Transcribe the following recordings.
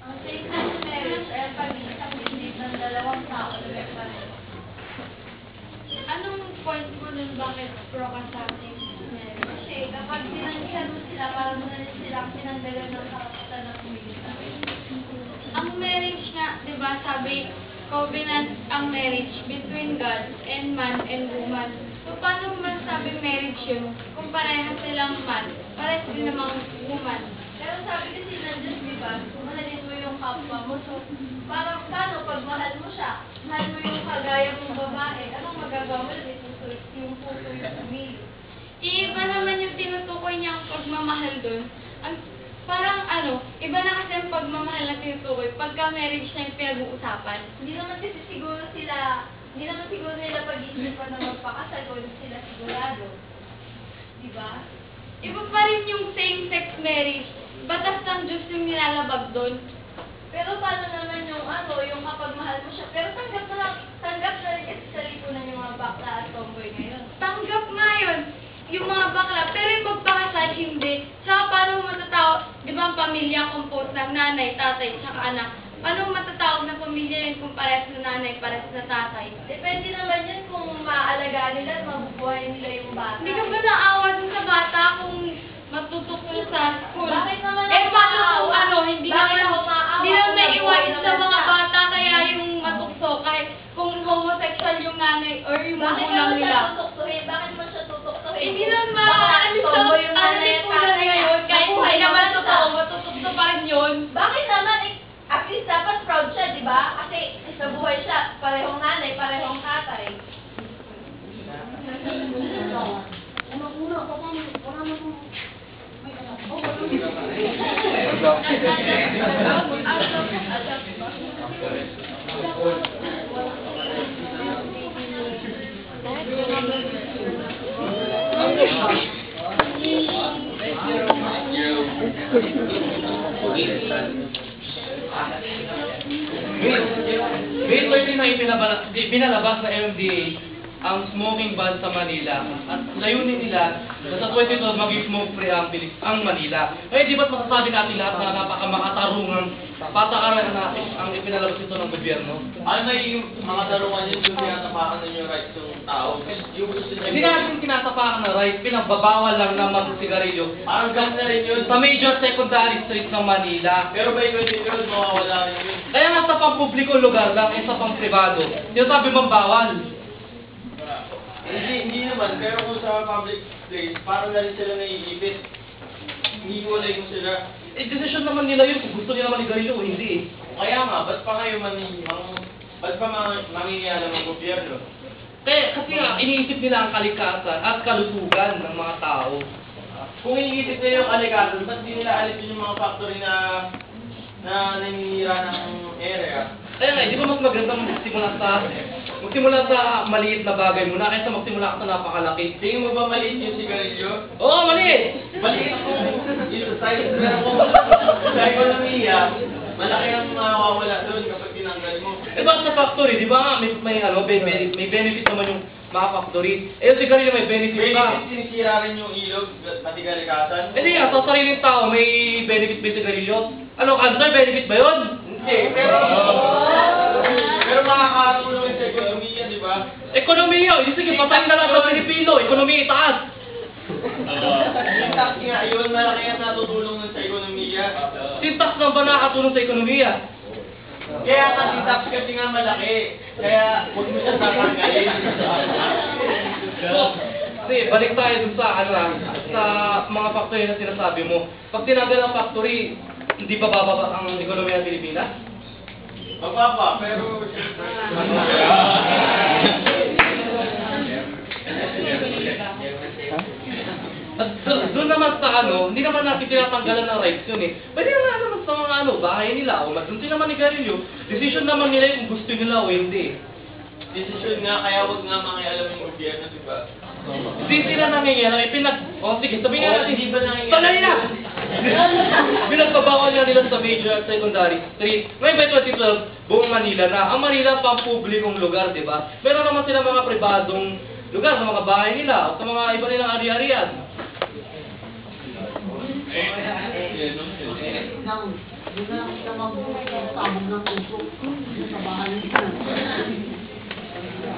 Ang same-sex marriage ay ang pag-iisang isip ng dalawang tao na may pareho. Anong point mo nun bakit pro ka sa same-sex marriage? Kasi kapag sinanggihan mo sila, parang mo na rin silang sinanggalan ng karapatan ng kumilita. Ang marriage nga, di ba, sabi, covenant ang marriage between God and man and woman. So, paano mo masabing marriage yun kung parehas silang man, parehas din namang woman? Pero sabi kasi ng Diyos, di ba, mahalin mo yung kapwa mo. So, parang paano pag mahal mo siya, mahal mo yung kagaya mong babae, anong magagawa mo? Yung puso yung umili. Iba naman yung tinutukoy niyang pagmamahal doon. Parang iba na kasi ang pagmamahal na tinutukoy pagka marriage na yung pinag-uusapan. Hindi naman siguro nila pag-iisipan na magpakasal kung hindi sila sigurado. Di ba? Iba pa rin yung same-sex marriage. Batas ng Diyos yung nilalabag doon. Pero paano naman yung kapag mahal mo siya? Pero tanggap na rin kasi sa lipunan yung mga bakla at tomboy ngayon. Tanggap nga yun, yung mga bakla, pero yung magpakasal, hindi. Saka paano mo matatawag, di ba ang pamilya composed ng nanay, tatay, saka anak? Paano mo matatawag na pamilya yun kung parehas na nanay, parehas na tatay? Depende naman yun kung maaalagaan nila at mabubuhay nila yung bata. Hindi ka ba naawa dun sa bata kung matutukol sa school? Bakit naman paano ako kung hindi Bakit naman, ako maawa? hindi naman Kung may nabubuhay iwasan sa naman mga siya. bata, kaya yung matukso, kahit kung homosexual yung nanay or yung Bakit magulang naman nila. siya tutuktuhin? Bakit mo siya tutuktuhin? Hindi naman Baka maaalis sa tomboy yung nanay at lipunan tatay niya. ngayon, kahit kung Nabuhay hindi naman naman totoo, siya. matutukso pa rin yun. Bakit naman? At least dapat proud siya, di ba? Kasi sa buhay siya, parehong nanay, parehong tatay. May 13 na pinalabas na MDA ang smoking ban sa Manila. At layunin nila na sa 22 maging smoke free ang Manila. Ngayon, di ba't masasabi natin lahat na napakamakatarungang patakaran na ang ipinalabas ito ng gobyerno? Ano na yung mga tarungan yun yung tinatapakan ng yung rights ng tao? Yung gusto nila... Hindi natin tinatapakan na right, pinagbabawal lang na magsigarilyo. Parang gas na rin yun. Sa major secondary streets ng Manila. Pero by 20 yun, mawawala rin yun. Kaya nga sa pang-publiko lugar lang, sa pang-privado. Yung sabi mong bawal. Hindi naman, pero kung sa public place, parang na rin sila naiipit. Hindi ko alam kung sila. Decision naman nila yun kung gusto nila manigarilyo o hindi. Kaya nga, ba't pa kayo mangingialam ng gobyerno? Kasi nga, iniisip nila ang kalikasan at kalusugan ng mga tao. Kung iniisip nila yung alikasan, ba't di nila alipin yung mga factory na naninira ng area? Kaya nga, di ba mas maganda magsimula sa maliit na bagay muna kaysa magsimula ka sa napakalaki. Tingin mo ba maliit yung sigarilyo? Oo, maliit! Maliit kung yung size, pero kung sa ekonomiya, malaki ang mawawala doon kapag tinanggal mo. Eh bakit sa factory, di ba nga, may benefit naman yung mga factory. Eh yung sigarilyo may benefit Benefit, ka. sinisira rin yung ilog, pati kalikasan. Eh di nga, sa sariling tao may benefit ba yung sigarilyo? Ano, cancer, benefit ba yun? Hindi, pero makakatulong yun sa ekonomiya, di ba? Ekonomiya, hindi sige, patayin na lang sa Pilipino, ekonomiya itaas. Yung tax nga yun, malaki ang natutulong nun sa ekonomiya. Sintax lang ba nakakatulong sa ekonomiya? Kaya kasi tax kasi nga malaki, kaya huwag mo siya tatanggalin. Kasi balik tayo dun sa, sa mga factory na sinasabi mo. Pag tinanggal ang factory, hindi ba bababa ang ekonomiya ng Pilipinas? Mababa, pero... At doon naman sa hindi naman natin tinatanggalan ng rights yun eh. Pwede naman sa mga bahay nila o doon sila manigarilyo. Decision naman nila kung gusto nila o hindi. Desisyon nga, kaya huwag nga makialam yung gobyerno, di ba? Hindi sila nangingialam, sige, sabihin nga natin, hindi ba nangingialam? Sanay na! Pinagbabawal nga nila sa major at secondary street. Ngayon by 2012, buong Manila na. Ang Manila pang publikong lugar, di ba? Meron naman sila mga pribadong lugar sa mga bahay nila o sa mga iba nilang ari-arian. Doon na lang kita magbukas ng tabog ng usok. Doon sa bahay niya.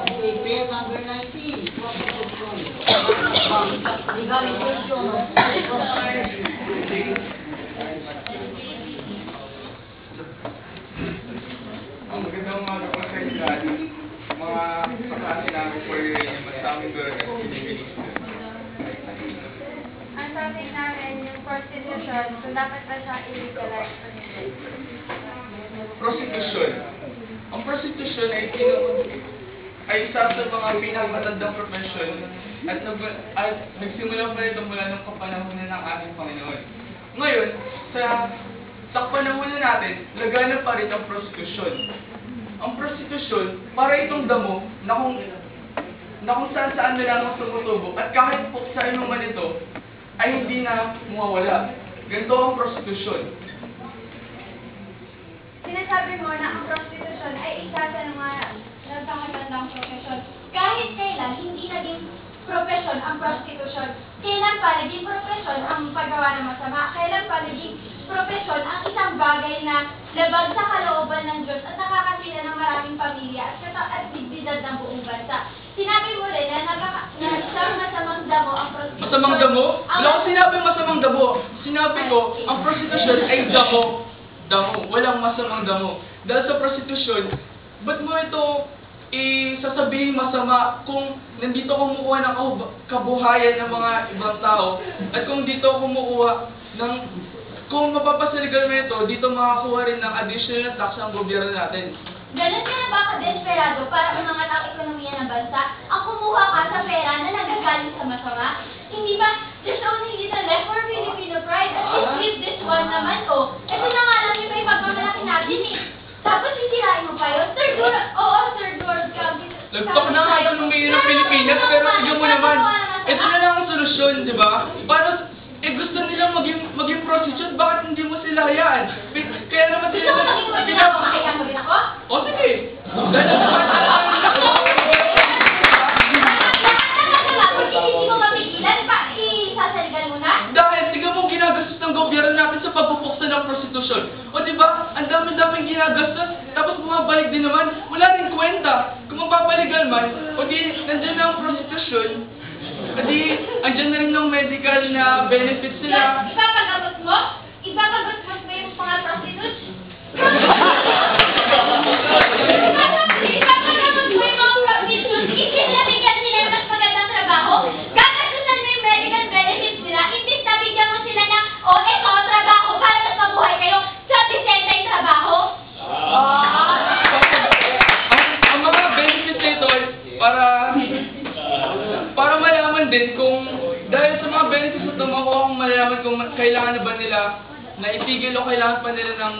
Okay, pair number 19. Prostitution. Legalization of prostitution. Ang magandang umaga po sa inyo lahat. Mga kaklase namin po yung masaming doon at pinipilis ko. Ang topic namin, yung prostitution, kung dapat ba siya i-legalize o hindi. Prostitution. Ang prostitution ay isa sa mga pinakamatandang profesyon at nagsimula pa ito mula ng kapanahonan ng ating Panginoon. Ngayon, sa panahon natin, laganap pa rin ang prostitution. Ang prostitution, para itong damo na kung saan na lang tumutubo at kahit po sa inuman ito, ay hindi na mawawala. Ganito ang prostitution. Sinasabi mo na ang prostitution ay isa sa mga nagpapagandang profesyon. Kahit kailan, hindi naging profesyon ang prostitution. Kailan pa naging profesyon ang paggawa ng masama? Kailan pa naging profesyon ang isang bagay na labag sa kalooban ng Diyos at nakakasira ng maraming pamilya at dignidad ng buong bansa? Sinabi mo rin na isang masamang damo ang prostitution. Masamang damo? Wala ko sinabing masamang damo. Sinabi ko, ang prostitution ay damo. Walang masamang damo. Dahil sa prostitution, ba't mo ito sasabihin masama kung nandito kumukuha ng kabuhayan ng mga ibang tao at kung dito kumukuha ng kung mapapasaligal mo ito, dito makakuha rin ng additional tax ang gobyerno natin. Ganun ka na ba ka-desperado para umangat ang ekonomiya ng bansa? Ang kumuha ka sa pera na nagagaling sa masama? Hindi ba, there's only little left for Filipino pride at let's leave this one naman, oh. Ito na nga lang yung may pagmamalaki natin eh. Tapos sisirain mo pa yun? Third world country. Nagtok na nga ekonomiya ng Pilipinas, pero tignan mo naman, ito na lang ang solusyon, di ba? Para gusto nilang maging prostitute, bakit hindi mo sila hayaan? Kaya naman Gusto sila mo maging maging makakaya mo rin ako? O sige! Dahil Hindi mo mapigilan, isasaligan mo na? dahil tignan mo ginagastos ng gobyerno natin sa pagpupuksa ng prostitusyon. O diba, ang dami-daming ginagastos, tapos bumabalik din naman, wala rin kwenta. Kung mapapaligal man, o di, nandiyan na ang prostitusyon, o di, andyan na rin ng medical na benefits nila. Ipapagamot mo? Ipapagamot mo yung mga prostitutes? Ipapagamot mo yung mga prostitutes? Isinabigyan sila ng mas magandang trabaho? Gagastusan mo yung medical benefits nila? Imbis na bigyan mo sila ng, eto, trabaho para mas mabuhay kayo sa disenta yung trabaho? Ang mga benefits nito ay para malaman din kung dahil sa mga benefits na ito, makuha kong malaman kung kailangan na ba nila na itigil o kailangan pa nila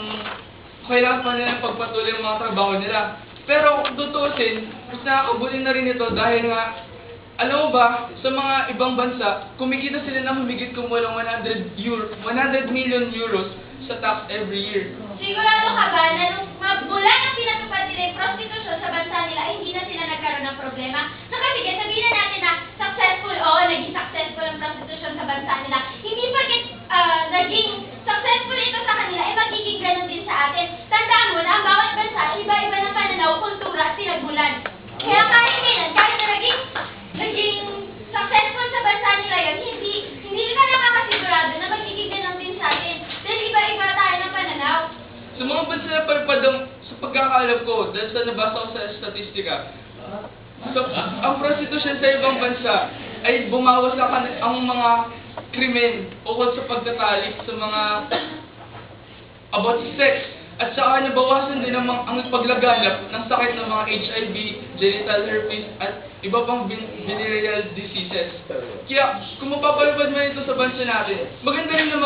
pagpatuloy ang mga trabaho nila. Pero kung tutusin, mas nakakabulin na rin ito dahil nga, alam mo ba, sa mga ibang bansa, kumikita sila ng humigit kumulang 100 million euros sa tax every year. Sigurado ka ba na nung mula nang pinatupad nila yung prostitution sa bansa nila, ay hindi na sila nagkaroon ng problema? So kasi sabihin na natin na successful, naging successful ang prostitution sa bansa nila. Hindi porket naging successful ito sa kanila, ay magiging ganun din sa atin. Tandaan mo na ang bawat bansa, iba-iba ng pananaw, kultura at sinagbulan. Kaya kahit na naging successful sa bansa nila yun, hindi ka nakakasigurado na magiging ganun din sa atin. Dahil iba-iba tayo ng pananaw. Sa mga bansa na palpadang, sa pagkakaalam ko, dahil sa nabasa ko sa statistika, ang prostitution sa ibang bansa ay bumawas ang mga krimen ukol sa pagtatalik sa mga about sex. At saka nabawasan din ang paglaganap ng sakit ng mga HIV, genital herpes, at iba pang venereal diseases. Kaya, kung mapapalapad man ito sa bansa natin, maganda rin na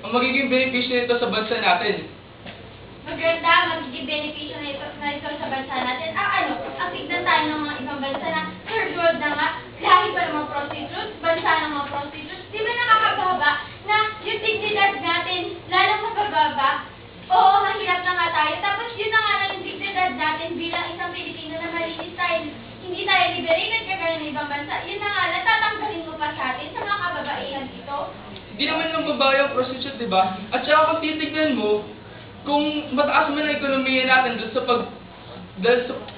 magiging benepisyo nito sa bansa natin. Maganda, magiging benepisyo na ito sa bansa natin. Ang tignan tayo ng mga ibang bansa na third world na nga, lahi pa ng mga prostitutes, bansa ng mga prostitutes. Di ba nakakababa na yung dignidad natin, lalong mabababa? Oo, mahirap na nga tayo. Tapos yun na nga lang yung dignidad natin bilang isang Pilipino na malinis tayo. Hindi tayo liberated kagaya ng ibang bansa. Yun na nga, natatanggalin mo pa sa atin sa mga kababaihan dito. Di naman lang babae ang prostitute, di ba? At saka kung titignan mo, kung mataas man ang ekonomiya natin dahil sa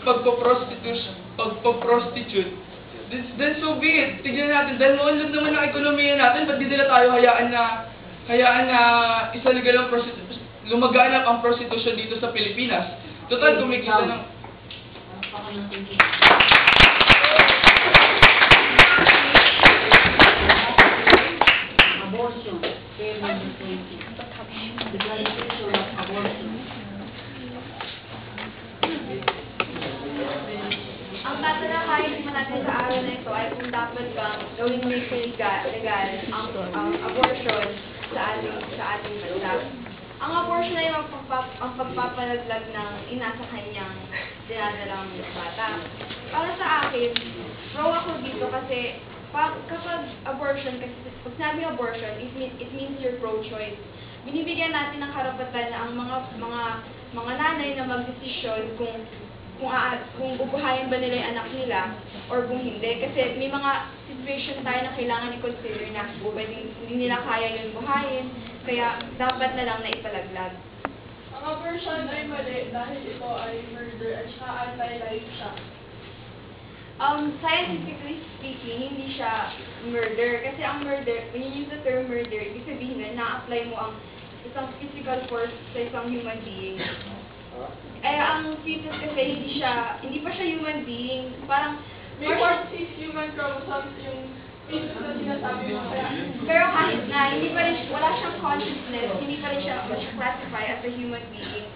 pagpo-prostitute, then so be it. Tignan natin, dahil maunlad naman ang ekonomiya natin, ba't di nila tayo hayaan na isaligal ang lumaganap ang prostitution dito sa Pilipinas? Total, kumikita ng... Abortion, care number 20. Legalization of abortion. Ang tatalakayin naman natin sa araw na ito ay kung dapat bang gawing legal ang abortion sa ating bansa. Ang abortion ay ang pagpapalaglag ng ina sa kanyang dinadalang bata. Para sa akin, pro ako dito kasi kapag abortion, kasi pag sinabi abortion, it means you're pro-choice. Binibigyan natin ng karapatan na ang mga nanay na magdesisyon kung ubuhayin ba nila yung anak nila or kung hindi. Kasi may mga situation tayo na kailangan i-consider na pwedeng hindi nila kaya yung buhayin, kaya dapat na lang na ipalaglag. Ang abortion ay mali dahil ito ay murder at saka anti-life siya. Scientifically speaking, hindi siya murder. Kasi ang murder, when you use the term murder, ibig sabihin na na-apply mo ang isang physical force sa isang human being. Ang fetus kasi hindi pa siya human being. Parang, May 46 human chromosomes yung fetus na sinasabi mo kaya. pero kahit na, hindi pa rin, wala siyang consciousness, hindi pa rin siya classify as a human being.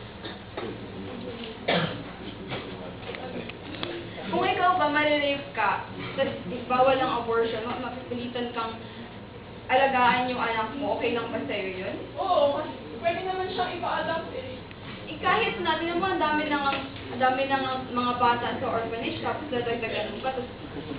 Kung ikaw ba marirape ka, tapos bawal ang abortion, mapipilitan kang alagaan yung anak mo, okay lang ba sa'yo yun? Oo, kasi pwede naman siyang ipa-adapt eh. Kahit na, tinan mo, ang dami ng mga bata sa orphanage, tapos dadagdagan mo pa, tapos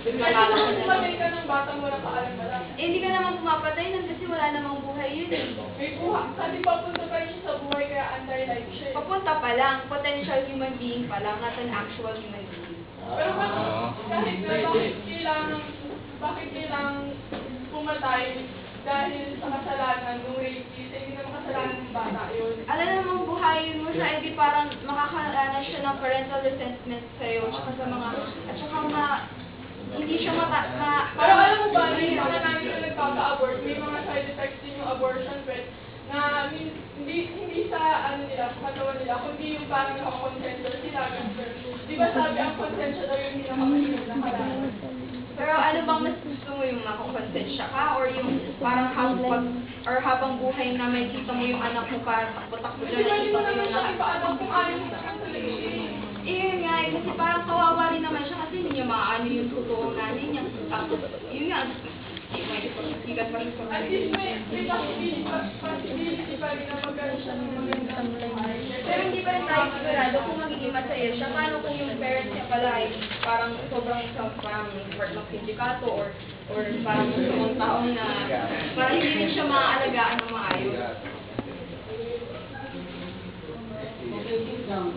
malalaki na Patay lang. ka ng bata mo na kaalam-alam. Hindi ka naman pumapatay nun kasi wala namang buhay yun eh. May buha. Kasi papunta pa rin siya sa buhay kaya anti-life siya eh. Papunta pa lang, potential human being pa lang, not an actual human being. Pero kahit na bakit kailangan pumatay dahil sa kasalanan ng rapist, hindi naman kasalanan ng bata yun. Alam namang buhayin mo siya, hindi parang makakaranas siya ng parental resentment sa'yo, tsaka sa mga, at saka hindi siya Pero alam mo ba, yung mga nanay na nagpapa-abort, may mga side effects din yung abortion, but na hindi sa nila, sa katawan nila, kundi yung parang nakakonsensya sila. Di ba sabi ang konsensya daw yung hinakamahinag na kalaman? Pero ano bang mas gusto mo, yung makakonsensya ka or yung parang habang buhay na may kita mo yung anak mo parang takbo-takbo Di na ba di nakita mo mo naman yung siya anak ipa-adapt kung ayaw mo naman talaga yun nga, kasi parang kawawa rin naman siya kasi hindi niya maano yung totoong nanay niya. Tapos, yun nga, may ipagsikat pa rin sa At least may possibility pa rin na magkaroon siya ng magandang buhay. Pero hindi pa rin tayo sigurado kung magiging masaya siya. Paano kung yung parents niya pala ay parang sobrang parang part ng sindikato or parang isang taong na parang hindi rin siya maaalagaan ng maayos. Okay, sit down.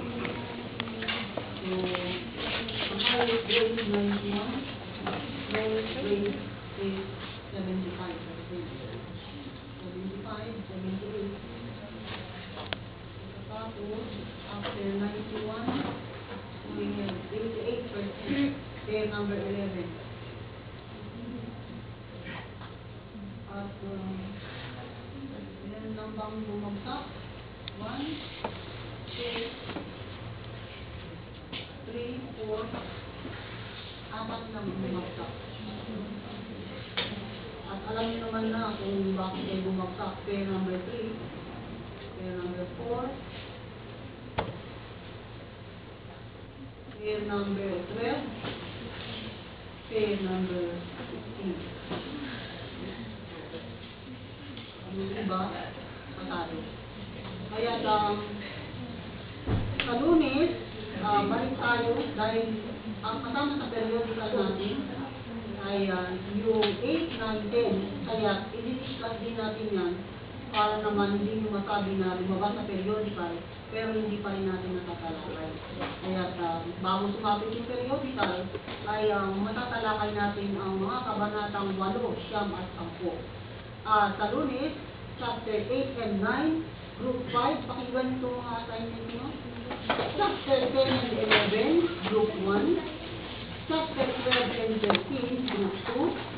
So, ang highest grade is 91. Lowest grade is 75. 75, 78. Tapos, after 91, we have 88%. Pair number 11. At, ilan lang bang bumagsak? 1, 2, 3, 4, apat lang bumagsak. At alam niyo naman na kung bakit ay bumagsak. Pair number 3, pair number 4, pair number 12, pair number 16. Yung iba, pasado. Kaya sa Lunes, balik tayo dahil ang kasama sa periodical natin ay yung 8, 9, 10. Kaya i-discuss din natin yan para naman hindi nyo masabi na lumabas sa periodical pero hindi pa rin natin natatalakay. Kaya bago sumapit yung periodical ay matatalakay natin ang mga kabanatang 8, 9 at 10. Sa Lunes, chapter 8 and 9, group 5, pakinggan ito ang assignment nyo. Chapter 10 and 11, group 1. Chapter 12 and 13, group 2.